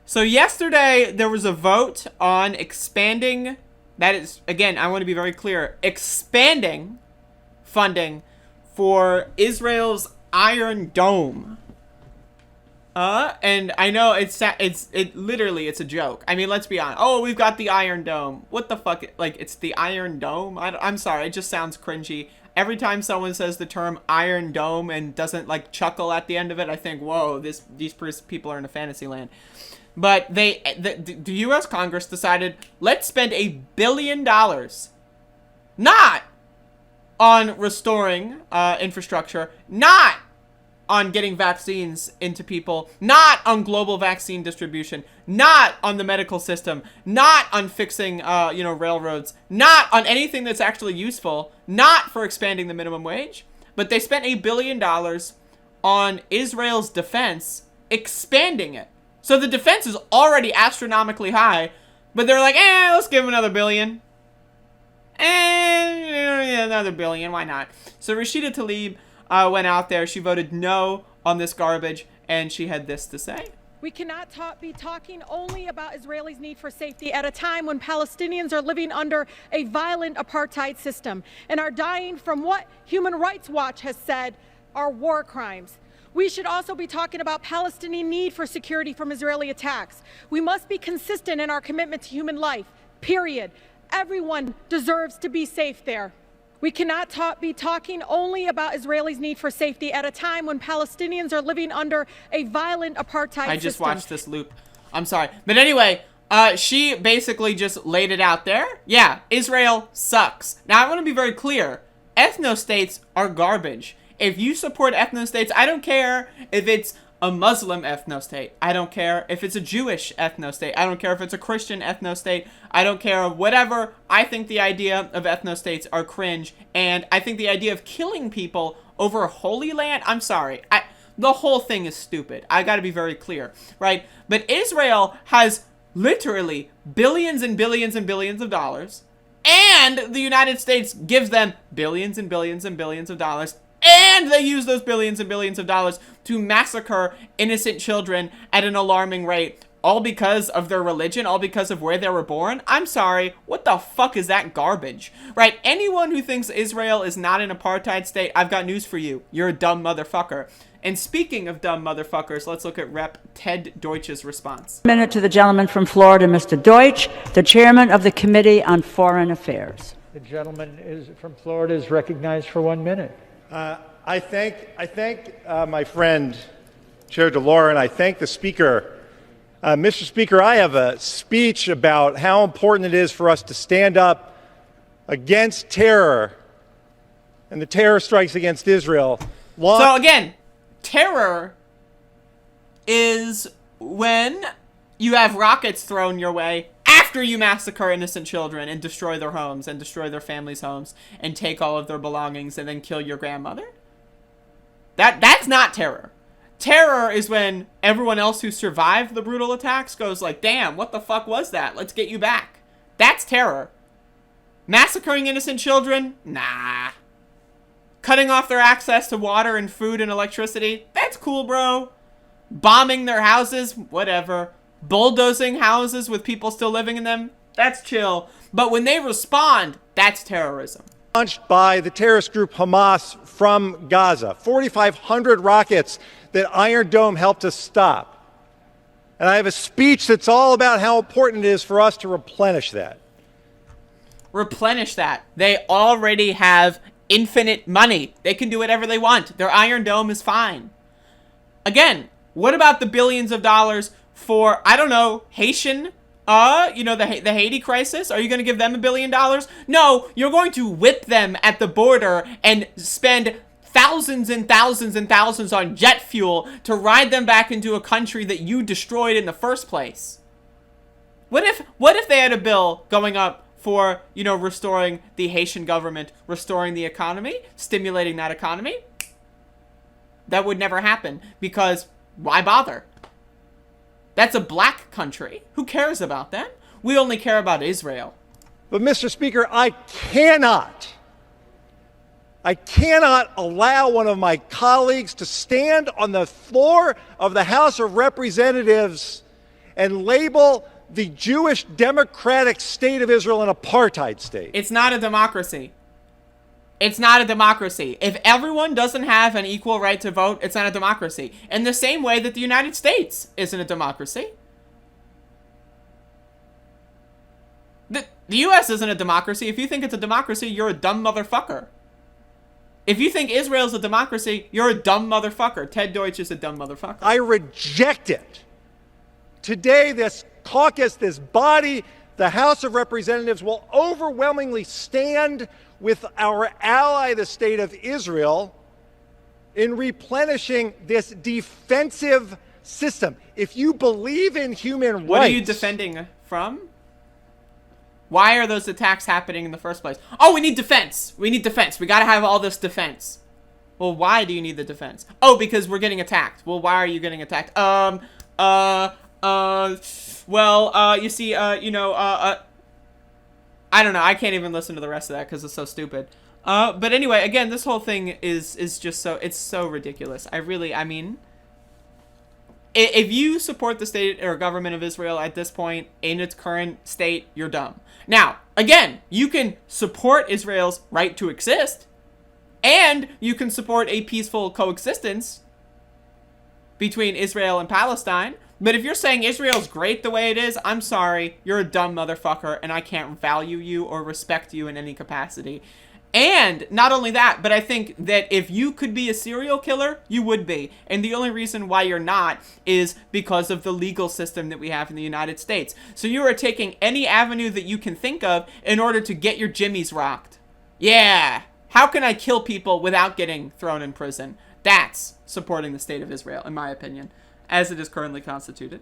So yesterday there was a vote on expanding, that is, again, I want to be very clear, expanding funding for Israel's Iron Dome. And I know it's literally it's a joke. I mean, let's be honest. Oh, we've got the Iron Dome. What the fuck? Like, it's the Iron Dome? I'm sorry, it just sounds cringy. Every time someone says the term Iron Dome and doesn't like chuckle at the end of it, I think, whoa, these people are in a fantasy land. But the U.S. Congress decided, let's spend $1 billion, not on restoring infrastructure, not on getting vaccines into people, not on global vaccine distribution, not on the medical system, not on fixing, railroads, not on anything that's actually useful, not for expanding the minimum wage, but they spent $1 billion on Israel's defense, expanding it. So the defense is already astronomically high, but they're like, let's give them another $1 billion. Another $1 billion, why not? So Rashida Tlaib went out there. She voted no on this garbage, and she had this to say. We cannot be talking only about Israelis' need for safety at a time when Palestinians are living under a violent apartheid system and are dying from what Human Rights Watch has said are war crimes. We should also be talking about Palestinian need for security from Israeli attacks. We must be consistent in our commitment to human life, period. Everyone deserves to be safe there. We cannot be talking only about Israelis' need for safety at a time when Palestinians are living under a violent apartheid system. I just watched this loop. I'm sorry. But anyway, she basically just laid it out there. Yeah, Israel sucks. Now, I want to be very clear. Ethno-states are garbage. If you support ethno-states, I don't care if it's a Muslim ethno-state. I don't care if it's a Jewish ethno-state. I don't care if it's a Christian ethno-state. I don't care whatever. I think the idea of ethno-states are cringe, and I think the idea of killing people over Holy Land, I'm sorry. The whole thing is stupid. I gotta be very clear, right? But Israel has literally billions and billions and billions of dollars, and the United States gives them billions and billions and billions of dollars, and they use those billions and billions of dollars to massacre innocent children at an alarming rate, all because of their religion, all because of where they were born. I'm sorry, what the fuck is that garbage? Right? Anyone who thinks Israel is not an apartheid state, I've got news for you. You're a dumb motherfucker. And speaking of dumb motherfuckers, let's look at Rep. Ted Deutsch's response. Minute to the gentleman from Florida, Mr. Deutsch, the chairman of the Committee on Foreign Affairs. The gentleman from Florida is recognized for 1 minute. I thank my friend, Chair DeLore, and I thank the Speaker. Mr. Speaker, I have a speech about how important it is for us to stand up against terror and the terror strikes against Israel. So again, terror is when you have rockets thrown your way after you massacre innocent children and destroy their homes and destroy their families' homes and take all of their belongings and then kill your grandmother. That's not terror. Terror is when everyone else who survived the brutal attacks goes like, damn, what the fuck was that? Let's get you back. That's terror. Massacring innocent children? Nah. Cutting off their access to water and food and electricity? That's cool, bro. Bombing their houses? Whatever. Bulldozing houses with people still living in them? That's chill. But when they respond, that's terrorism. Launched by the terrorist group Hamas from Gaza. 4,500 rockets that Iron Dome helped us stop. And I have a speech that's all about how important it is for us to replenish that. Replenish that. They already have infinite money. They can do whatever they want. Their Iron Dome is fine. Again, what about the billions of dollars for, I don't know, Haitian, the Haiti crisis? Are you going to give them $1 billion? No, you're going to whip them at the border and spend thousands and thousands and thousands on jet fuel to ride them back into a country that you destroyed in the first place. What if they had a bill going up for, restoring the Haitian government, restoring the economy, stimulating that economy? That would never happen, because why bother? That's a black country. Who cares about them? We only care about Israel. But Mr. Speaker, I cannot allow one of my colleagues to stand on the floor of the House of Representatives and label the Jewish democratic state of Israel an apartheid state. It's not a democracy. It's not a democracy. If everyone doesn't have an equal right to vote, it's not a democracy. In the same way that the United States isn't a democracy. The U.S. isn't a democracy. If you think it's a democracy, you're a dumb motherfucker. If you think Israel's a democracy, you're a dumb motherfucker. Ted Deutsch is a dumb motherfucker. I reject it. Today, this caucus, this body, the House of Representatives will overwhelmingly stand with our ally, the State of Israel, in replenishing this defensive system. If you believe in human rights... What are you defending from? Why are those attacks happening in the first place? Oh, we need defense. We need defense. We gotta have all this defense. Well, why do you need the defense? Oh, because we're getting attacked. Well, why are you getting attacked? You see, I don't know. I can't even listen to the rest of that because it's so stupid. But anyway, again, this whole thing is just so, it's so ridiculous. I mean, if you support the state or government of Israel at this point in its current state, you're dumb. Now, again, you can support Israel's right to exist, and you can support a peaceful coexistence between Israel and Palestine. But if you're saying Israel's great the way it is, I'm sorry, you're a dumb motherfucker, and I can't value you or respect you in any capacity. And not only that, but I think that if you could be a serial killer, you would be. And the only reason why you're not is because of the legal system that we have in the United States. So you are taking any avenue that you can think of in order to get your jimmies rocked. Yeah. How can I kill people without getting thrown in prison? That's supporting the state of Israel, in my opinion, as it is currently constituted.